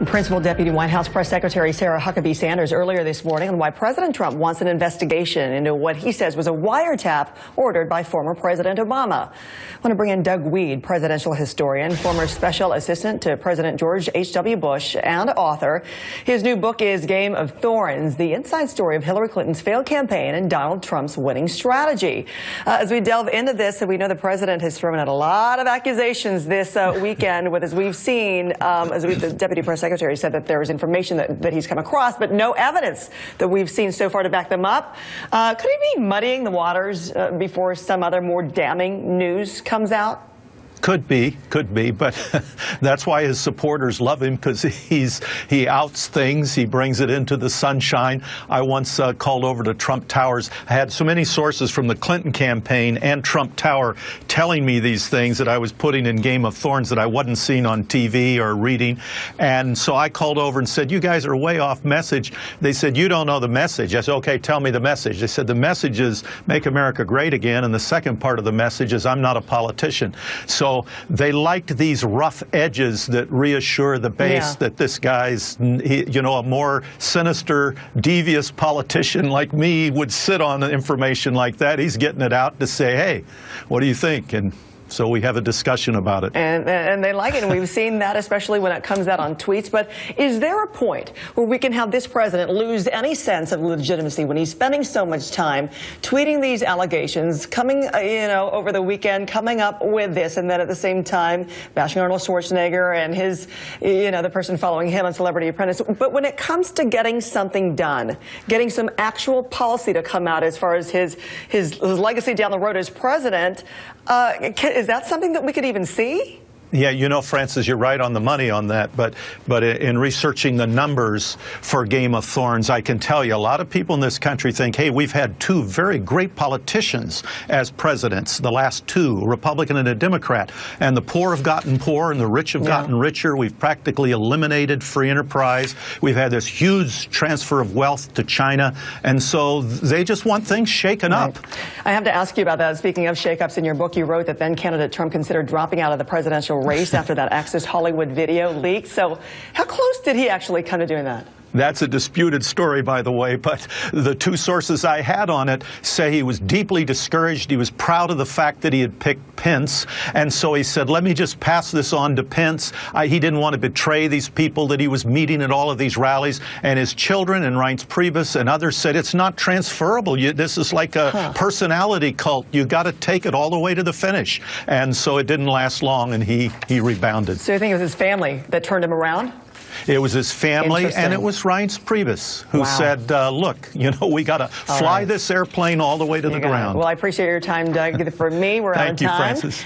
Principal Deputy White House Press Secretary Sarah Huckabee Sanders earlier this morning on why President Trump wants an investigation into what he says was a wiretap ordered by former President Obama. I want to bring in Doug Wead, presidential historian, former special assistant to President George H.W. Bush, and author. His new book is Game of Thorns, the inside story of Hillary Clinton's failed campaign and Donald Trump's winning strategy. As we delve into this, we know the president has thrown out a lot of accusations this weekend, as we've seen, the Deputy Press Secretary said that there is information that he's come across, but no evidence that we've seen so far to back them up. Could he be muddying the waters before some other more damning news comes out? Could be, but that's why his supporters love him, because he outs things, he brings it into the sunshine. I once called over to Trump Towers. I had so many sources from the Clinton campaign and Trump Tower telling me these things that I was putting in Game of Thorns that I wasn't seeing on TV or reading. And so I called over and said, you guys are way off message. They said, you don't know the message. I said, okay, tell me the message. They said, the message is make America great again, and the second part of the message is I'm not a politician. So they liked these rough edges that reassure the base that this guy's, a more sinister, devious politician like me would sit on information like that. He's getting it out to say, hey, what do you think? And so we have a discussion about it. And they like it, and we've seen that especially when it comes out on tweets. But is there a point where we can have this president lose any sense of legitimacy when he's spending so much time tweeting these allegations, coming, over the weekend, coming up with this, and then at the same time bashing Arnold Schwarzenegger and his, the person following him on Celebrity Apprentice? But when it comes to getting something done, getting some actual policy to come out as far as his legacy down the road as president, is that something that we could even see? Yeah, Francis, you're right on the money on that. But in researching the numbers for Game of Thorns, I can tell you a lot of people in this country think, hey, we've had two very great politicians as presidents, the last two, a Republican and a Democrat. And the poor have gotten poor and the rich have gotten richer. We've practically eliminated free enterprise. We've had this huge transfer of wealth to China. And so they just want things shaken up. I have to ask you about that. Speaking of shakeups, in your book, you wrote that then candidate Trump considered dropping out of the presidential race after that Access Hollywood video leaked. So how close did he actually come to doing that? That's a disputed story, by the way, but the two sources I had on it say he was deeply discouraged. He was proud of the fact that he had picked Pence, and so he said, let me just pass this on to Pence. He didn't want to betray these people that he was meeting at all of these rallies, and his children and Reince Priebus and others said it's not transferable. This is like a personality cult. You got to take it all the way to the finish. And so it didn't last long, and he rebounded. So you think it was his family that turned him around? It was his family, and it was Reince Priebus who said, look, we got to fly this airplane all the way to the ground. Well, I appreciate your time, Doug. For me, we're out of time. Thank you, Francis.